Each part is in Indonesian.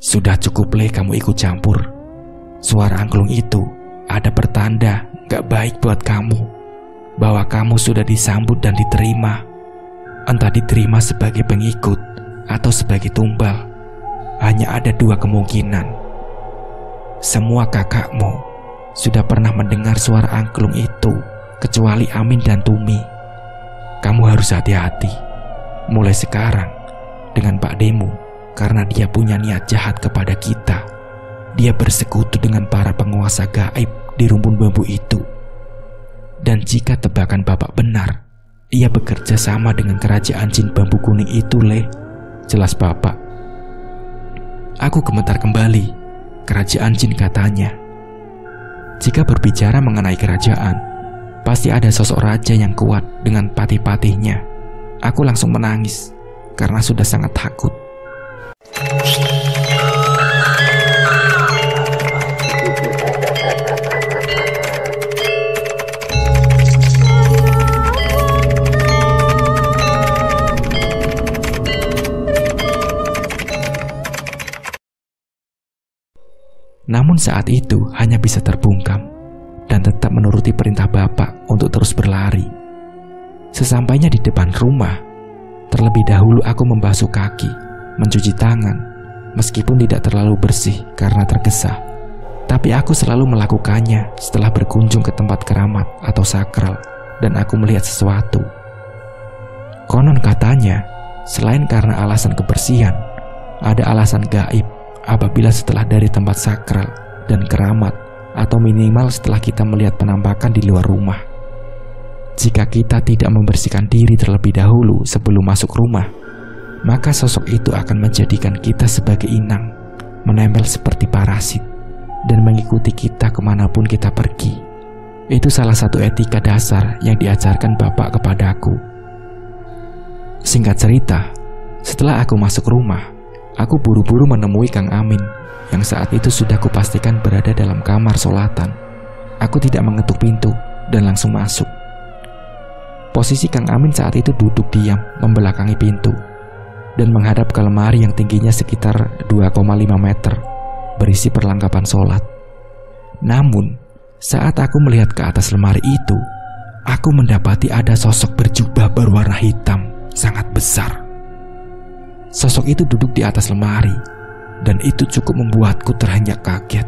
Sudah cukup Le kamu ikut campur. Suara angklung itu ada pertanda gak baik buat kamu, bahwa kamu sudah disambut dan diterima. Entah diterima sebagai pengikut atau sebagai tumbal. Hanya ada dua kemungkinan. Semua kakakmu sudah pernah mendengar suara angklung itu, kecuali Amin dan Tumi. Kamu harus hati-hati mulai sekarang dengan Pak Demu, karena dia punya niat jahat kepada kita. Dia bersekutu dengan para penguasa gaib di rumpun bambu itu. Dan jika tebakan Bapak benar, ia bekerja sama dengan kerajaan jin bambu kuning itu, Le. Jelas Bapak. Aku gemetar kembali. Kerajaan jin katanya. Jika berbicara mengenai kerajaan, pasti ada sosok raja yang kuat dengan patih-patihnya. Aku langsung menangis karena sudah sangat takut. Namun saat itu hanya bisa terbungkam dan tetap menuruti perintah Bapak untuk terus berlari. Sesampainya di depan rumah, terlebih dahulu aku membasuh kaki, mencuci tangan, meskipun tidak terlalu bersih karena tergesa. Tapi aku selalu melakukannya setelah berkunjung ke tempat keramat atau sakral dan aku melihat sesuatu. Konon katanya, selain karena alasan kebersihan, ada alasan gaib apabila setelah dari tempat sakral dan keramat, atau minimal setelah kita melihat penampakan di luar rumah. Jika kita tidak membersihkan diri terlebih dahulu sebelum masuk rumah, maka sosok itu akan menjadikan kita sebagai inang, menempel seperti parasit, dan mengikuti kita kemanapun kita pergi. Itu salah satu etika dasar yang diajarkan Bapak kepadaku. Singkat cerita, setelah aku masuk rumah, aku buru-buru menemui Kang Amin yang saat itu sudah kupastikan berada dalam kamar solatan. Aku tidak mengetuk pintu dan langsung masuk. Posisi Kang Amin saat itu duduk diam membelakangi pintu dan menghadap ke lemari yang tingginya sekitar 2,5 meter berisi perlengkapan sholat. Namun, saat aku melihat ke atas lemari itu, aku mendapati ada sosok berjubah berwarna hitam sangat besar. Sosok itu duduk di atas lemari, dan itu cukup membuatku terhenyak kaget.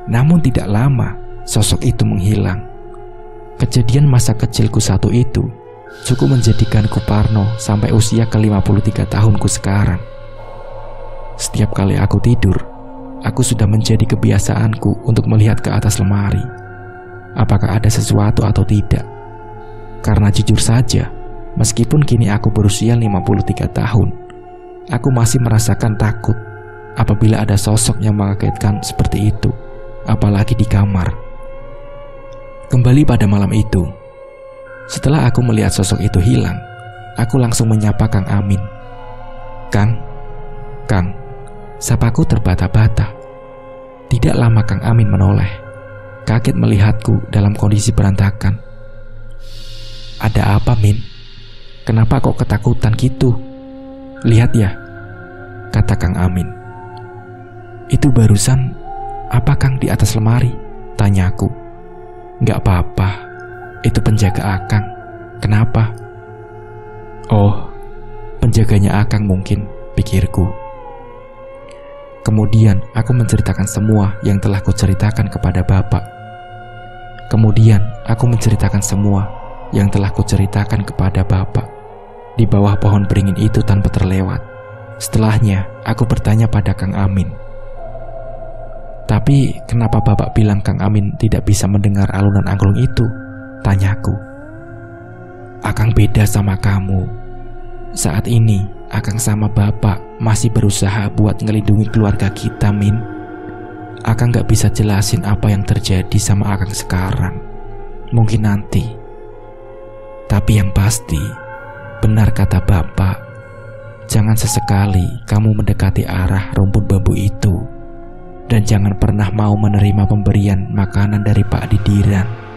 Namun tidak lama, sosok itu menghilang. Kejadian masa kecilku satu itu cukup menjadikanku parno sampai usia ke-53 tahunku sekarang. Setiap kali aku tidur, aku sudah menjadi kebiasaanku untuk melihat ke atas lemari. Apakah ada sesuatu atau tidak? Karena jujur saja, meskipun kini aku berusia 53 tahun, aku masih merasakan takut apabila ada sosok yang mengagetkan seperti itu, apalagi di kamar. Kembali pada malam itu, setelah aku melihat sosok itu hilang, aku langsung menyapa Kang Amin. Kang, sapaku terbata-bata. Tidak lama Kang Amin menoleh, kaget melihatku dalam kondisi berantakan. Ada apa, Min? Kenapa kok ketakutan gitu? Lihat ya, kata Kang Amin. Itu barusan apa Kang di atas lemari? Tanyaku. Gak apa-apa, itu penjaga Akang. Kenapa? Oh, penjaganya Akang mungkin, pikirku. Kemudian aku menceritakan semua yang telah kuceritakan kepada Bapak. Di bawah pohon beringin itu tanpa terlewat. Setelahnya, aku bertanya pada Kang Amin. Tapi kenapa Bapak bilang Kang Amin tidak bisa mendengar alunan angklung itu? Tanyaku. Akang beda sama kamu. Saat ini, Akang sama Bapak masih berusaha buat ngelindungi keluarga kita, Min. Akang gak bisa jelasin apa yang terjadi sama Akang sekarang. Mungkin nanti. Tapi yang pasti, benar kata Bapak, jangan sesekali kamu mendekati arah rumput bambu itu. Dan jangan pernah mau menerima pemberian makanan dari Pak Didiran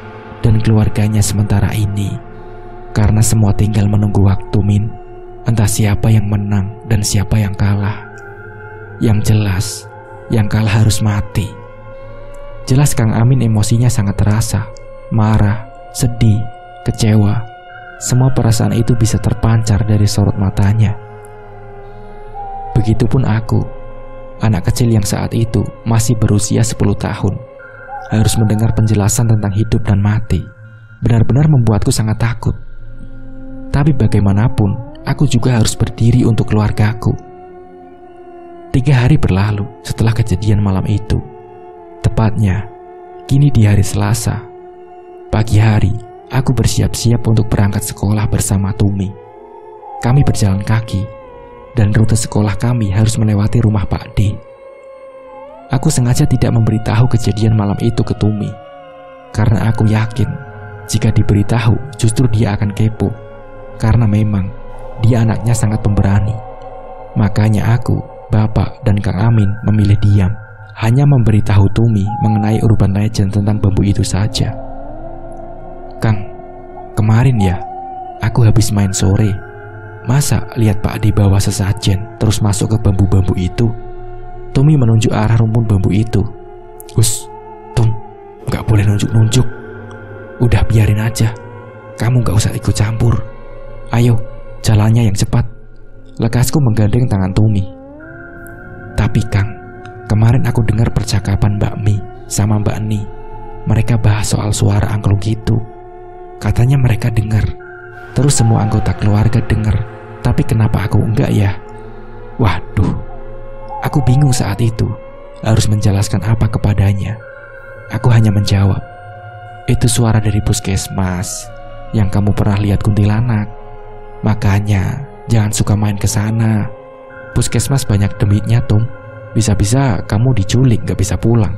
dan keluarganya sementara ini. Karena semua tinggal menunggu waktu, Min. Entah siapa yang menang dan siapa yang kalah. Yang jelas, yang kalah harus mati. Jelas Kang Amin emosinya sangat terasa. Marah, sedih, kecewa. Semua perasaan itu bisa terpancar dari sorot matanya. Begitupun aku, anak kecil yang saat itu masih berusia 10 tahun. Harus mendengar penjelasan tentang hidup dan mati. Benar-benar membuatku sangat takut. Tapi bagaimanapun, aku juga harus berdiri untuk keluargaku. 3 hari berlalu setelah kejadian malam itu. Tepatnya, kini di hari Selasa. Pagi hari, aku bersiap-siap untuk berangkat sekolah bersama Tumi. Kami berjalan kaki, dan rute sekolah kami harus melewati rumah Pak D. Aku sengaja tidak memberitahu kejadian malam itu ke Tumi, karena aku yakin jika diberitahu justru dia akan kepo, karena memang dia anaknya sangat pemberani. Makanya aku, Bapak, dan Kang Amin memilih diam, hanya memberitahu Tumi mengenai urban legend tentang bambu itu saja. Kang, kemarin ya, aku habis main sore. Masa lihat Pak D bawa sesajen terus masuk ke bambu-bambu itu? Tumi menunjuk arah rumpun bambu itu. Us, Tum, gak boleh nunjuk-nunjuk. Udah biarin aja, kamu gak usah ikut campur. Ayo, jalannya yang cepat. Lekasku menggandeng tangan Tumi. Tapi Kang, kemarin aku dengar percakapan Mbak Mi sama Mbak Ni. Mereka bahas soal suara angklung gitu. Katanya mereka dengar, terus semua anggota keluarga dengar. Tapi kenapa aku enggak ya? Waduh, aku bingung saat itu harus menjelaskan apa kepadanya. Aku hanya menjawab, itu suara dari puskesmas yang kamu pernah lihat kuntilanak. Makanya jangan suka main ke sana. Puskesmas banyak demitnya, Tum. Bisa-bisa kamu diculik gak bisa pulang.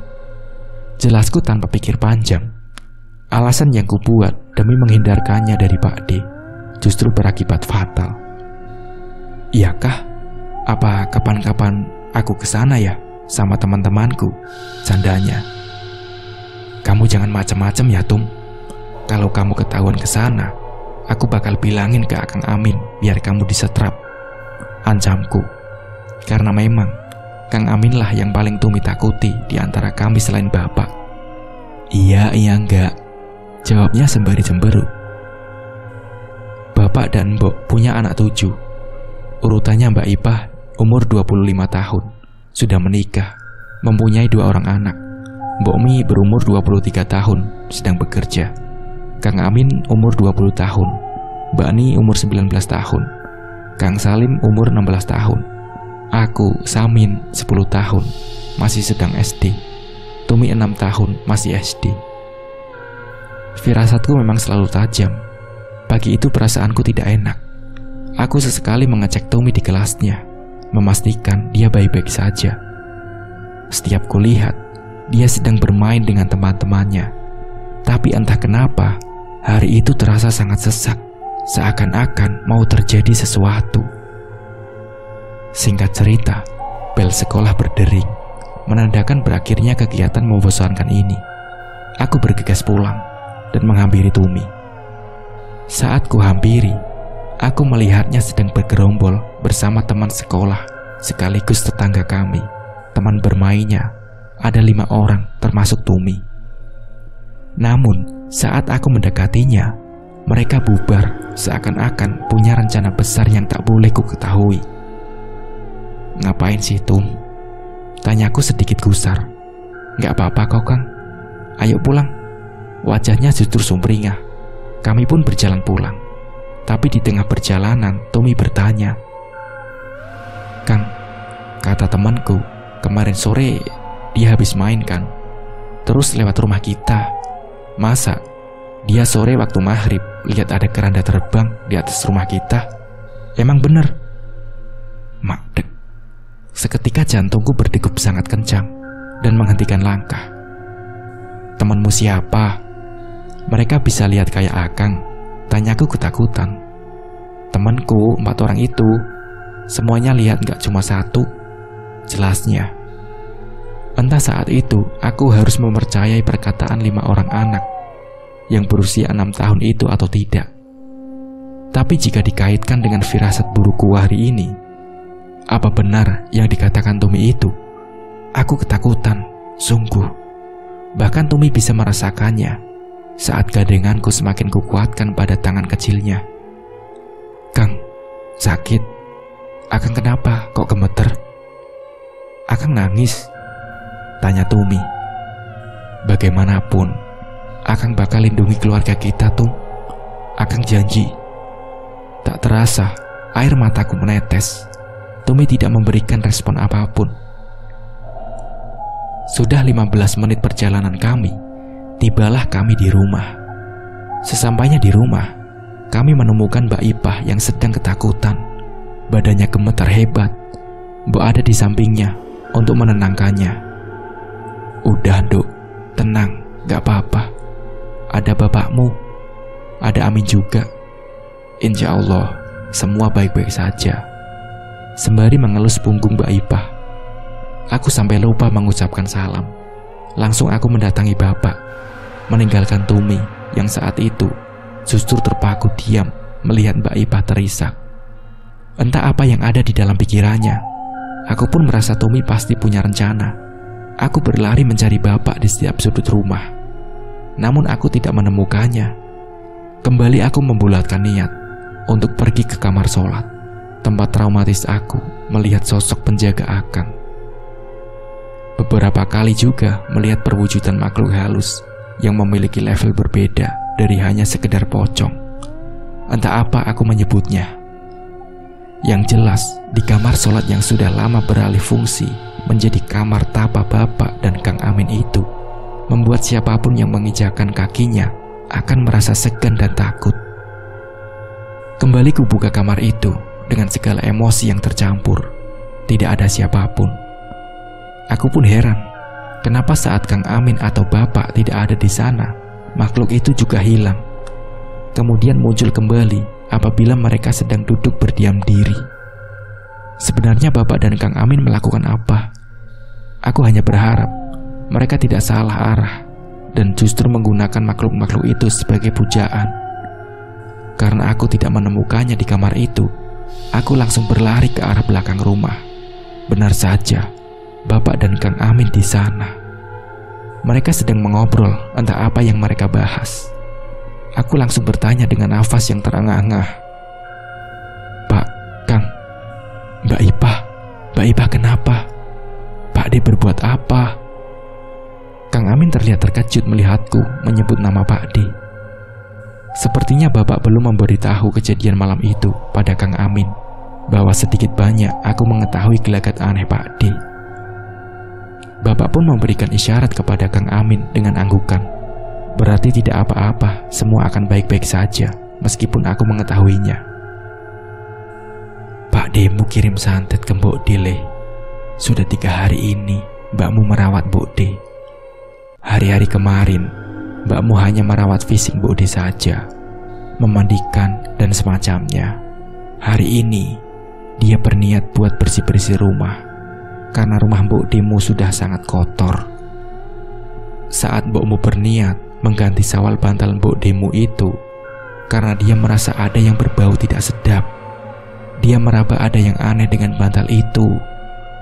Jelasku tanpa pikir panjang. Alasan yang kubuat demi menghindarkannya dari Pak D justru berakibat fatal. Iyakah? Apa kapan-kapan aku kesana ya sama teman-temanku? Candanya. Kamu jangan macam-macam ya, Tum. Kalau kamu ketahuan kesana, aku bakal bilangin ke Akang Amin biar kamu disetrap. Ancamku. Karena memang Kang Amin lah yang paling Tumi takuti di antara kami selain Bapak. Iya enggak, jawabnya sembari cemberut. Bapak dan Mbok punya anak 7. Urutannya Mbak Ipah umur 25 tahun, sudah menikah, mempunyai 2 orang anak. Mbok Mi berumur 23 tahun, sedang bekerja. Kang Amin umur 20 tahun, Mbak Ni umur 19 tahun, Kang Salim umur 16 tahun. Aku, Samin, 10 tahun, masih sedang SD. Tumi 6 tahun, masih SD. Firasatku memang selalu tajam. Pagi itu perasaanku tidak enak. Aku sesekali mengecek Tumi di kelasnya, memastikan dia baik-baik saja. Setiap kulihat, dia sedang bermain dengan teman-temannya. Tapi entah kenapa, hari itu terasa sangat sesak, seakan-akan mau terjadi sesuatu. Singkat cerita, bel sekolah berdering, menandakan berakhirnya kegiatan membosankan ini. Aku bergegas pulang dan menghampiri Tumi. Saat ku hampiri, aku melihatnya sedang bergerombol bersama teman sekolah sekaligus tetangga kami. Teman bermainnya ada 5 orang termasuk Tumi. Namun saat aku mendekatinya, mereka bubar seakan-akan punya rencana besar yang tak boleh ku ketahui. Ngapain sih, Tum? Tanyaku sedikit gusar. Gak apa-apa kok, Kang. Ayo pulang. Wajahnya justru sumringah. Kami pun berjalan pulang. Tapi di tengah perjalanan, Tumi bertanya, Kang, kata temanku, kemarin sore dia habis main kan? Terus lewat rumah kita. Masa dia sore waktu maghrib lihat ada keranda terbang di atas rumah kita? Emang bener? Makdek. Seketika jantungku berdegup sangat kencang dan menghentikan langkah. Temanmu siapa? Mereka bisa lihat kayak Akang? Tanyaku ketakutan. Temanku 4 orang itu, semuanya lihat gak cuma 1. Jelasnya. Entah saat itu aku harus mempercayai perkataan 5 orang anak yang berusia 6 tahun itu atau tidak. Tapi jika dikaitkan dengan firasat burukku hari ini, Apa benar yang dikatakan Tumi itu? Aku ketakutan, sungguh. Bahkan Tumi bisa merasakannya saat gandenganku semakin kukuatkan pada tangan kecilnya. Kang, sakit. Akang kenapa kok gemeter? Akang nangis? Tanya Tumi. Bagaimanapun, Akang bakal lindungi keluarga kita, Tum. Akang janji. Tak terasa, air mataku menetes. Tumi tidak memberikan respon apapun. Sudah 15 menit perjalanan kami, tibalah kami di rumah. Sesampainya di rumah, kami menemukan Mbak Ipah yang sedang ketakutan. Badannya gemetar hebat. Mbok ada di sampingnya untuk menenangkannya. Udah, Dok, tenang, gak apa-apa. Ada bapakmu, ada Amin juga. Insya Allah, semua baik-baik saja. Sembari mengelus punggung Mbak Ipah, aku sampai lupa mengucapkan salam. Langsung aku mendatangi bapak, meninggalkan Tumi yang saat itu justru terpaku diam melihat Mbak Ipah terisak. Entah apa yang ada di dalam pikirannya. Aku pun merasa Tumi pasti punya rencana. Aku berlari mencari bapak di setiap sudut rumah. Namun aku tidak menemukannya. Kembali aku membulatkan niat untuk pergi ke kamar sholat, tempat traumatis aku melihat sosok penjaga Akang. Beberapa kali juga melihat perwujudan makhluk halus yang memiliki level berbeda dari hanya sekedar pocong. Entah apa aku menyebutnya. Yang jelas, di kamar sholat yang sudah lama beralih fungsi menjadi kamar tapa bapak dan Kang Amin itu, membuat siapapun yang menginjakkan kakinya akan merasa segan dan takut. Kembali kubuka kamar itu dengan segala emosi yang tercampur. Tidak ada siapapun. Aku pun heran, kenapa saat Kang Amin atau bapak tidak ada di sana, makhluk itu juga hilang. Kemudian muncul kembali apabila mereka sedang duduk berdiam diri. Sebenarnya bapak dan Kang Amin melakukan apa? Aku hanya berharap mereka tidak salah arah dan justru menggunakan makhluk-makhluk itu sebagai pujaan. Karena aku tidak menemukannya di kamar itu, aku langsung berlari ke arah belakang rumah. Benar saja, bapak dan Kang Amin di sana. Mereka sedang mengobrol, entah apa yang mereka bahas. Aku langsung bertanya dengan nafas yang terengah-engah. Pak, Kang, Mbak Ipah kenapa? Pak D berbuat apa? Kang Amin terlihat terkejut melihatku menyebut nama Pak D. Sepertinya bapak belum memberitahu kejadian malam itu pada Kang Amin, bahwa sedikit banyak aku mengetahui gelagat aneh Pak D. Bapak pun memberikan isyarat kepada Kang Amin dengan anggukan. Berarti tidak apa-apa, semua akan baik-baik saja, meskipun aku mengetahuinya. Pak D-mu kirim santet ke Mbok D, Le. Sudah 3 hari ini mbakmu merawat Mbok D. Hari-hari kemarin, mbakmu hanya merawat fisik Mbok D saja, memandikan dan semacamnya. Hari ini, dia berniat buat bersih-bersih rumah, karena rumah Mbok D-mu sudah sangat kotor. Saat mbokmu berniat mengganti sawal bantal Mbok D-mu itu, karena dia merasa ada yang berbau tidak sedap. Dia meraba ada yang aneh dengan bantal itu.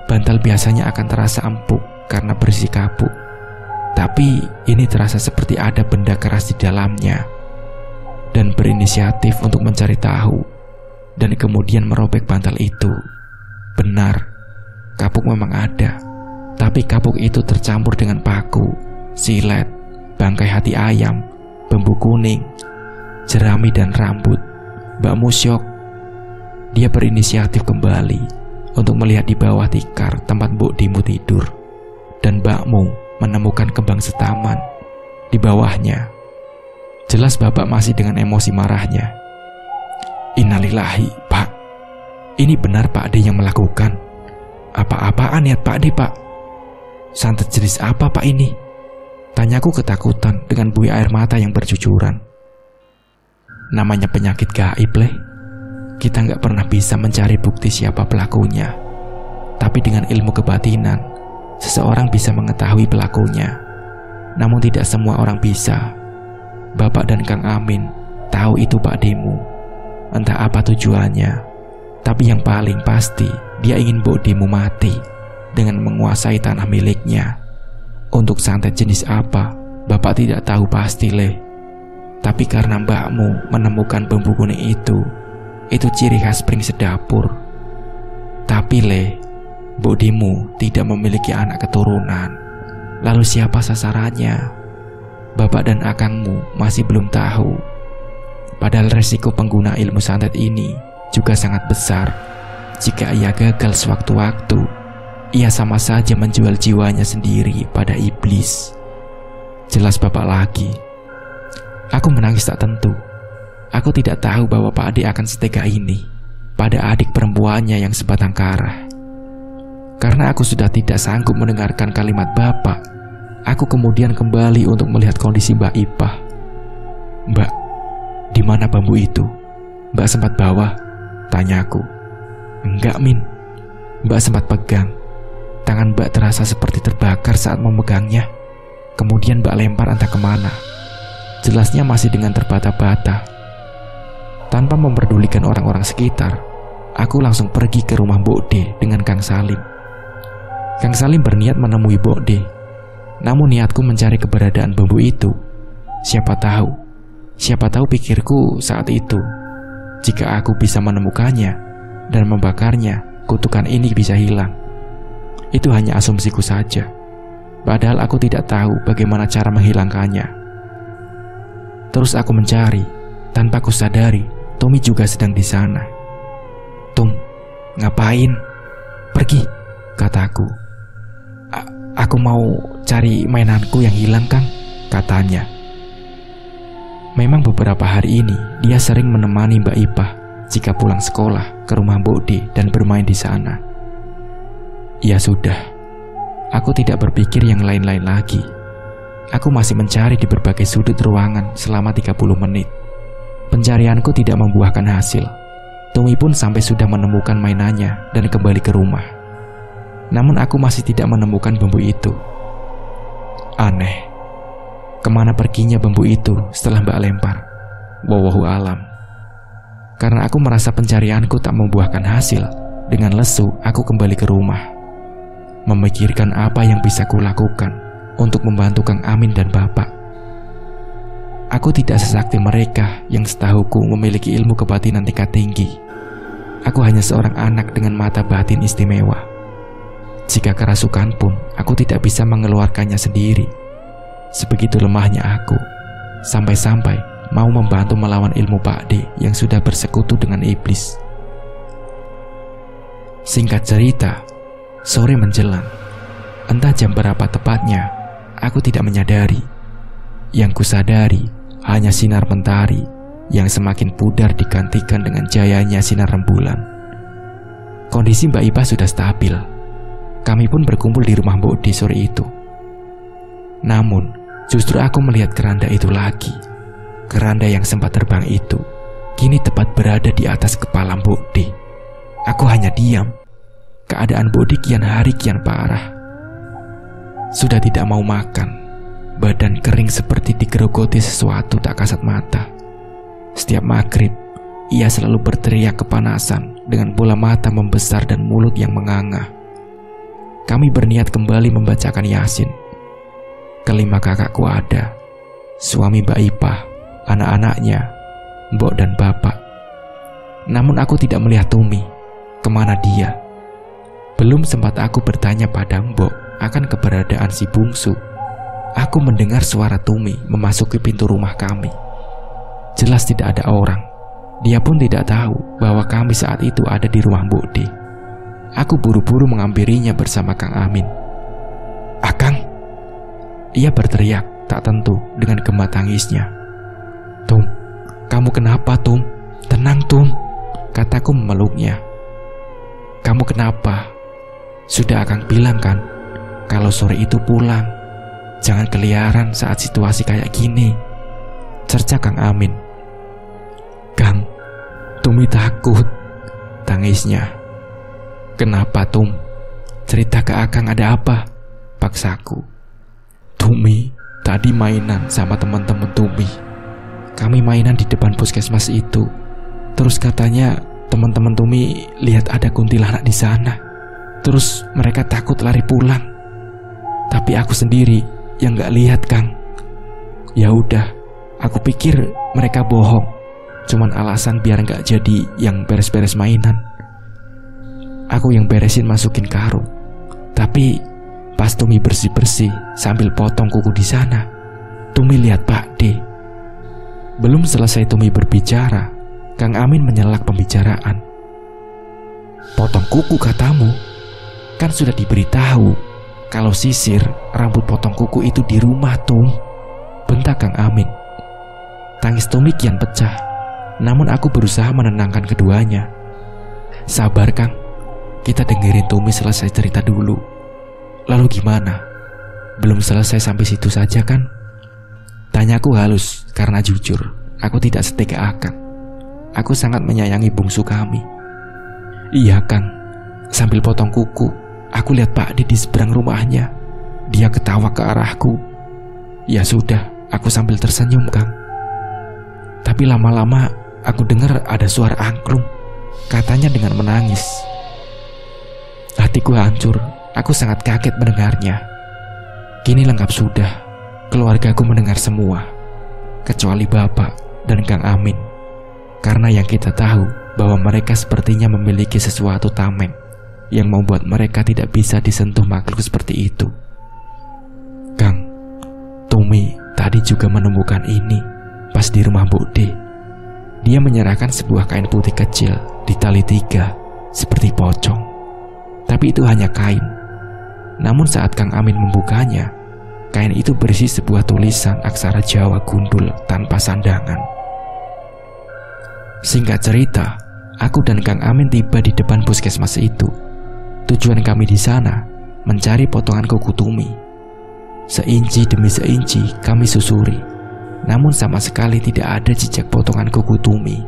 Bantal biasanya akan terasa empuk karena bersih kapuk. Tapi ini terasa seperti ada benda keras di dalamnya. Dan berinisiatif untuk mencari tahu. Dan kemudian merobek bantal itu. Benar, kapuk memang ada. Tapi kapuk itu tercampur dengan paku, silet, bangkai hati ayam, bambu kuning, jerami dan rambut. Mbakmu syok. Dia berinisiatif kembali untuk melihat di bawah tikar tempat Mbok D-mu tidur. Dan mbakmu menemukan kembang setaman di bawahnya. Jelas bapak masih dengan emosi marahnya. Innalillahi, Pak. Ini benar Pak D yang melakukan. Apa-apaan niat Pak D, Pak? Santet jenis apa Pak ini? Tanyaku ketakutan dengan buih air mata yang bercucuran. Namanya penyakit gaib, Le. Kita nggak pernah bisa mencari bukti siapa pelakunya. Tapi dengan ilmu kebatinan, seseorang bisa mengetahui pelakunya. Namun tidak semua orang bisa. Bapak dan Kang Amin tahu itu Pak D-mu. Entah apa tujuannya. Tapi yang paling pasti, dia ingin Bodimu mati dengan menguasai tanah miliknya. Untuk santet jenis apa, Bapak tidak tahu pasti, Le. Tapi karena mbakmu menemukan bambu kuning itu ciri khas pring sedapur. Tapi, Le, Bodimu tidak memiliki anak keturunan. Lalu siapa sasarannya? Bapak dan akangmu masih belum tahu. Padahal resiko pengguna ilmu santet ini juga sangat besar. Jika ia gagal sewaktu-waktu, ia sama saja menjual jiwanya sendiri pada iblis. Jelas Bapak lagi. Aku menangis tak tentu. Aku tidak tahu bahwa Pak Ade akan setega ini pada adik perempuannya yang sebatang kara. Karena aku sudah tidak sanggup mendengarkan kalimat Bapak, aku kemudian kembali untuk melihat kondisi Mbak Ipah. Mbak, di mana bambu itu? Mbak sempat bawa? Tanyaku. Enggak, Min. Mbak sempat pegang. Tangan Mbak terasa seperti terbakar saat memegangnya. Kemudian Mbak lempar entah kemana. Jelasnya masih dengan terbata-bata. Tanpa memperdulikan orang-orang sekitar, aku langsung pergi ke rumah Bokde dengan Kang Salim. Kang Salim berniat menemui Bokde. Namun niatku mencari keberadaan bambu itu. Siapa tahu pikirku saat itu, jika aku bisa menemukannya dan membakarnya, kutukan ini bisa hilang. Itu hanya asumsiku saja. Padahal aku tidak tahu bagaimana cara menghilangkannya. Terus aku mencari, tanpa kusadari, Tommy juga sedang di sana. Tom, ngapain? Pergi, kataku. Aku mau cari mainanku yang hilang, Kang, katanya. Memang beberapa hari ini dia sering menemani Mbak Ipah jika pulang sekolah ke rumah Bokde dan bermain di sana. Ya sudah, aku tidak berpikir yang lain-lain lagi. Aku masih mencari di berbagai sudut ruangan selama 30 menit. Pencarianku tidak membuahkan hasil. Tommy pun sampai sudah menemukan mainannya dan kembali ke rumah. Namun aku masih tidak menemukan bambu itu. Aneh. Kemana perginya bambu itu setelah Mbak lempar? Wallahu alam. Karena aku merasa pencarianku tak membuahkan hasil, dengan lesu aku kembali ke rumah, memikirkan apa yang bisa kulakukan untuk membantu Kang Amin dan Bapak. Aku tidak sesakti mereka yang setahuku memiliki ilmu kebatinan tingkat tinggi. Aku hanya seorang anak dengan mata batin istimewa. Jika kerasukan pun, aku tidak bisa mengeluarkannya sendiri. Sebegitu lemahnya aku, sampai-sampai mau membantu melawan ilmu Pak D yang sudah bersekutu dengan iblis. Singkat cerita, sore menjelang. Entah jam berapa tepatnya, aku tidak menyadari. Yang kusadari hanya sinar mentari yang semakin pudar digantikan dengan jayanya sinar rembulan. Kondisi Mbak Ipah sudah stabil. Kami pun berkumpul di rumah Mbok D sore itu. Namun, justru aku melihat keranda itu lagi. Keranda yang sempat terbang itu kini tepat berada di atas kepala Mbok D. Aku hanya diam. Keadaan Mbok D kian hari kian parah. Sudah tidak mau makan. Badan kering seperti digerogoti sesuatu tak kasat mata. Setiap maghrib, ia selalu berteriak kepanasan dengan bola mata membesar dan mulut yang menganga. Kami berniat kembali membacakan Yasin. Kelima kakakku ada, suami Mbak Ipah, anak-anaknya, Mbok dan Bapak. Namun aku tidak melihat Tumi. Kemana dia? Belum sempat aku bertanya pada Mbok akan keberadaan si bungsu, aku mendengar suara Tumi memasuki pintu rumah kami. Jelas tidak ada orang. Dia pun tidak tahu bahwa kami saat itu ada di rumah Mbok D. Aku buru-buru menghampirinya bersama Kang Amin. Akang! Ia berteriak tak tentu dengan gema tangisnya. Tum, kamu kenapa, Tum? Tenang, Tum, kataku memeluknya. Kamu kenapa? Sudah Akang bilang kan, kalau sore itu pulang, jangan keliaran saat situasi kayak gini, cerca Kang Amin. Kang, Tumi takut, tangisnya. Kenapa, Tum? Cerita ke Akang ada apa? Paksaku. Tumi tadi mainan sama teman-teman Tumi. Kami mainan di depan puskesmas itu. Terus katanya Teman-teman Tumi lihat ada kuntilanak di sana. Terus mereka takut lari pulang. Tapi aku sendiri yang gak lihat, Kang. Ya udah, aku pikir mereka bohong. Cuman alasan biar gak jadi yang beres-beres mainan. Aku yang beresin masukin karung. Tapi pas Tumi bersih-bersih sambil potong kuku di sana, Tumi lihat Pak D. Belum selesai Tumi berbicara, Kang Amin menyelak pembicaraan. Potong kuku katamu? Kan sudah diberitahu kalau sisir rambut potong kuku itu di rumah, Tum. Bentak Kang Amin. Tangis Tumi kian pecah. Namun aku berusaha menenangkan keduanya. Sabar, Kang. Kita dengerin Tumi selesai cerita dulu. Lalu gimana? Belum selesai sampai situ saja kan? Tanyaku halus karena jujur, aku tidak setia Akang. Aku sangat menyayangi bungsu kami. Iya, Kang. Sambil potong kuku, aku lihat Pak D di seberang rumahnya. Dia ketawa ke arahku. Ya sudah, aku sambil tersenyum, Kang. Tapi lama-lama aku dengar ada suara angklung. Katanya dengan menangis. Hatiku hancur. Aku sangat kaget mendengarnya. Kini lengkap sudah. Keluargaku mendengar semua, kecuali Bapak dan Kang Amin. Karena yang kita tahu bahwa mereka sepertinya memiliki sesuatu tameng yang membuat mereka tidak bisa disentuh makhluk seperti itu. Kang, Tumi tadi juga menemukan ini pas di rumah Bu D. Dia menyerahkan sebuah kain putih kecil ditali 3 seperti pocong. Tapi itu hanya kain. Namun saat Kang Amin membukanya, kain itu berisi sebuah tulisan aksara Jawa gundul tanpa sandangan. Singkat cerita, aku dan Kang Amin tiba di depan puskesmas itu. Tujuan kami di sana mencari potongan kuku Tumi. Seinci demi seinci kami susuri, namun sama sekali tidak ada jejak potongan kuku Tumi.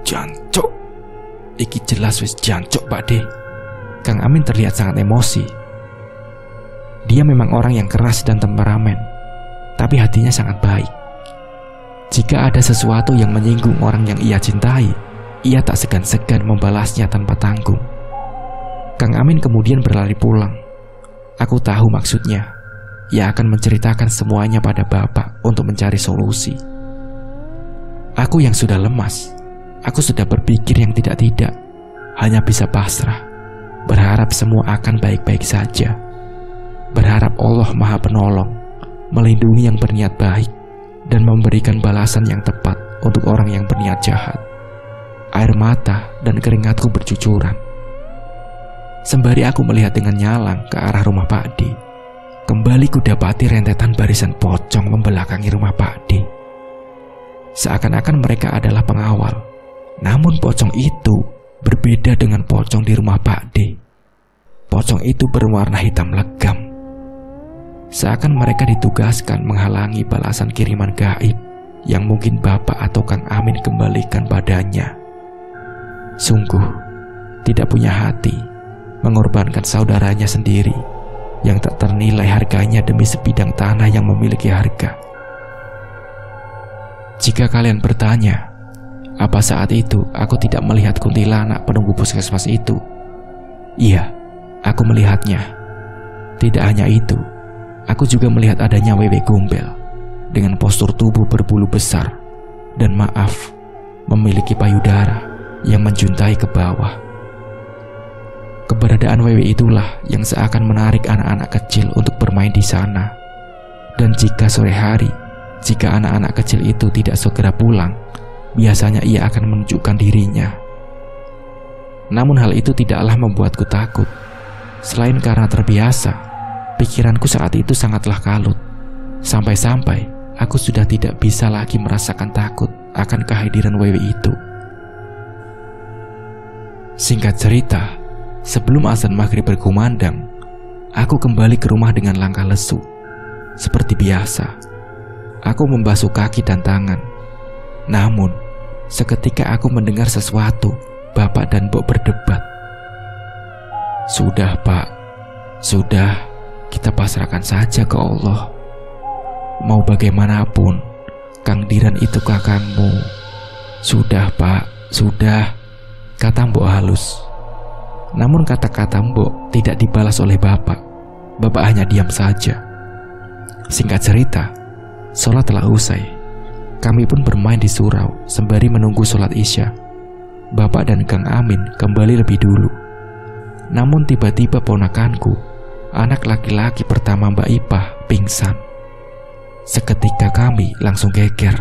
Jancok, iki jelas wis jancok, Pak D. Kang Amin terlihat sangat emosi. Dia memang orang yang keras dan temperamen, tapi hatinya sangat baik. Jika ada sesuatu yang menyinggung orang yang ia cintai, ia tak segan-segan membalasnya tanpa tanggung. Kang Amin kemudian berlari pulang. Aku tahu maksudnya. Ia akan menceritakan semuanya pada Bapak untuk mencari solusi. Aku yang sudah lemas, aku sudah berpikir yang tidak-tidak, hanya bisa pasrah, berharap semua akan baik-baik saja. Berharap Allah Maha Penolong melindungi yang berniat baik dan memberikan balasan yang tepat untuk orang yang berniat jahat. Air mata dan keringatku bercucuran. Sembari aku melihat dengan nyalang ke arah rumah Pak D, kembali kudapati rentetan barisan pocong membelakangi rumah Pak D. Seakan-akan mereka adalah pengawal. Namun pocong itu berbeda dengan pocong di rumah Pak D. Pocong itu berwarna hitam legam. Seakan mereka ditugaskan menghalangi balasan kiriman gaib yang mungkin Bapak atau Kang Amin kembalikan padanya. Sungguh tidak punya hati mengorbankan saudaranya sendiri yang tak ternilai harganya demi sebidang tanah yang memiliki harga. Jika kalian bertanya, apa saat itu aku tidak melihat kuntilanak penunggu puskesmas itu? Iya, aku melihatnya. Tidak hanya itu, aku juga melihat adanya wewe gombel dengan postur tubuh berbulu besar dan maaf, memiliki payudara yang menjuntai ke bawah. Keberadaan wewe itulah yang seakan menarik anak-anak kecil untuk bermain di sana. Dan jika sore hari, jika anak-anak kecil itu tidak segera pulang, biasanya ia akan menunjukkan dirinya. Namun hal itu tidaklah membuatku takut. Selain karena terbiasa, pikiranku saat itu sangatlah kalut. Sampai-sampai aku sudah tidak bisa lagi merasakan takut akan kehadiran wewe itu. Singkat cerita, sebelum azan maghrib berkumandang, aku kembali ke rumah dengan langkah lesu. Seperti biasa, aku membasuh kaki dan tangan. Namun, seketika aku mendengar sesuatu. Bapak dan Mbok berdebat. Sudah, Pak. Sudah, kita pasrahkan saja ke Allah. Mau bagaimanapun, Kang Diran itu kakangmu. Sudah, Pak. Sudah. kata Mbok halus. Namun kata-kata Mbok tidak dibalas oleh Bapak. Bapak hanya diam saja. Singkat cerita, sholat telah usai. Kami pun bermain di surau sembari menunggu sholat Isya. Bapak dan Kang Amin kembali lebih dulu. Namun tiba-tiba ponakanku, anak laki-laki pertama Mbak Ipah, pingsan. Seketika kami langsung geger.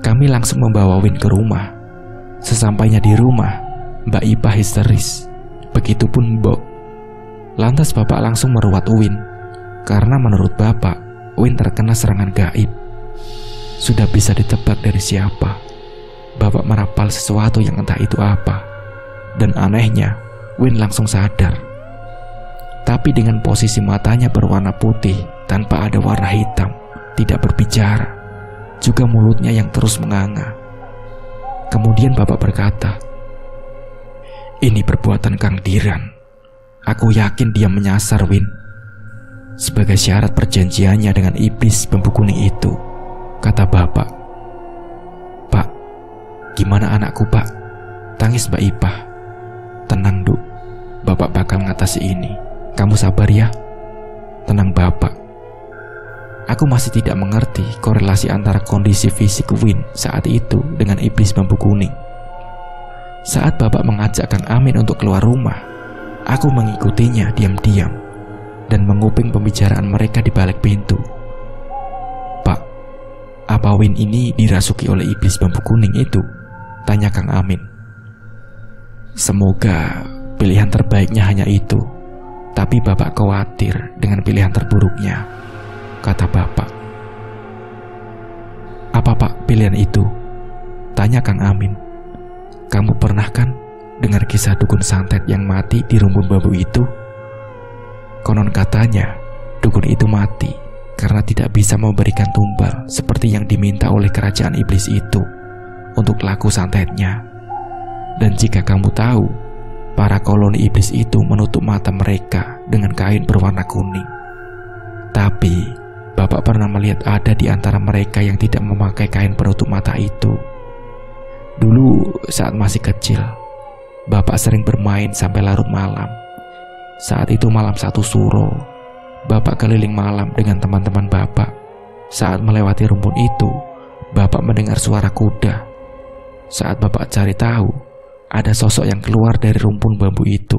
Kami langsung membawa Win ke rumah. Sesampainya di rumah, Mbak Ipah histeris. Begitupun Mbok. Lantas Bapak langsung meruat Win, karena menurut Bapak, Win terkena serangan gaib. Sudah bisa ditebak dari siapa. Bapak merapal sesuatu yang entah itu apa. Dan anehnya, Win langsung sadar. Tapi dengan posisi matanya berwarna putih tanpa ada warna hitam, tidak berbicara, juga mulutnya yang terus menganga. Kemudian Bapak berkata, "Ini perbuatan Kang Diran. Aku yakin dia menyasar Win sebagai syarat perjanjiannya dengan iblis bambu kuning itu," kata Bapak. "Pak, gimana anakku Pak?" tangis Mbak Ipah. "Tenang Duk, Bapak bakal ngatasi ini. Kamu sabar ya." "Tenang Bapak." Aku masih tidak mengerti korelasi antara kondisi fisik Win saat itu dengan iblis bambu kuning. Saat Bapak mengajak Kang Amin untuk keluar rumah, aku mengikutinya diam-diam dan menguping pembicaraan mereka di balik pintu. "Pak, apa Win ini dirasuki oleh iblis bambu kuning itu?" tanya Kang Amin. "Semoga pilihan terbaiknya hanya itu, tapi Bapak khawatir dengan pilihan terburuknya," kata Bapak. "Apa Pak pilihan itu?" tanya Kang Amin. "Kamu pernah kan dengar kisah dukun santet yang mati di rumpun bambu itu? Konon katanya dukun itu mati karena tidak bisa memberikan tumbal seperti yang diminta oleh kerajaan iblis itu untuk laku santetnya. Dan jika kamu tahu, para koloni iblis itu menutup mata mereka dengan kain berwarna kuning. Tapi Bapak pernah melihat ada di antara mereka yang tidak memakai kain penutup mata itu. Dulu saat masih kecil, Bapak sering bermain sampai larut malam. Saat itu malam 1 Suro, Bapak keliling malam dengan teman-teman Bapak. Saat melewati rumpun itu, Bapak mendengar suara kuda. Saat Bapak cari tahu, ada sosok yang keluar dari rumpun bambu itu.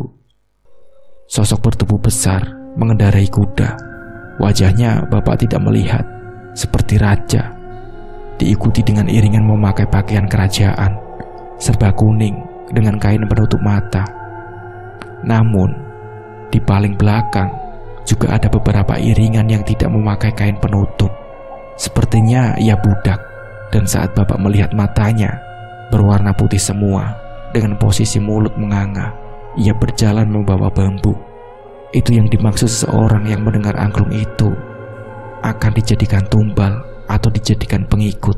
Sosok bertubuh besar, mengendarai kuda. Wajahnya Bapak tidak melihat, seperti raja. Diikuti dengan iringan memakai pakaian kerajaan, serba kuning dengan kain penutup mata. Namun, di paling belakang juga ada beberapa iringan yang tidak memakai kain penutup. Sepertinya ia budak. Dan saat Bapak melihat matanya berwarna putih semua, dengan posisi mulut menganga, ia berjalan membawa bambu. Itu yang dimaksud seseorang yang mendengar angklung itu akan dijadikan tumbal atau dijadikan pengikut.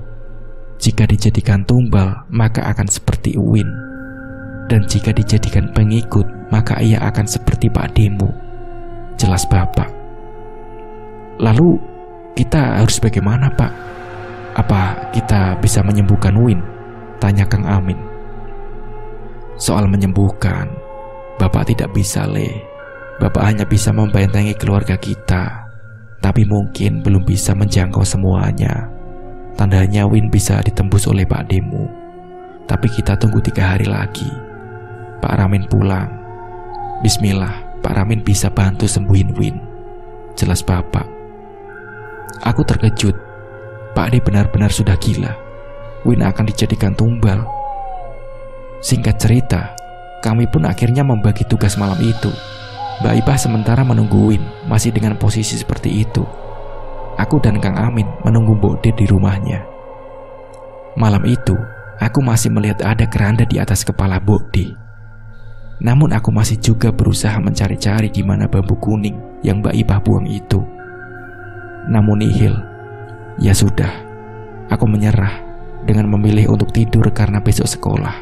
Jika dijadikan tumbal, maka akan seperti Win. Dan jika dijadikan pengikut, maka ia akan seperti Pak Demo. Jelas Bapak. "Lalu kita harus bagaimana Pak? Apa kita bisa menyembuhkan Win?" tanya Kang Amin. "Soal menyembuhkan, Bapak tidak bisa Bapak hanya bisa membentengi keluarga kita, tapi mungkin belum bisa menjangkau semuanya. Tandanya Win bisa ditembus oleh Pak Demo. Tapi kita tunggu 3 hari lagi. Pak Ramin pulang. Bismillah, Pak Ramin bisa bantu sembuhin Win," jelas Bapak. Aku terkejut. Pak D benar-benar sudah gila. Win akan dijadikan tumbal. Singkat cerita, kami pun akhirnya membagi tugas malam itu. Mbak Ipah sementara menunggu Win, masih dengan posisi seperti itu. Aku dan Kang Amin menunggu Mbok D di rumahnya. Malam itu, aku masih melihat ada keranda di atas kepala Mbok D. Namun aku masih juga berusaha mencari-cari di mana bambu kuning yang Mbak Ipah buang itu. Namun nihil. Ya sudah, aku menyerah dengan memilih untuk tidur karena besok sekolah.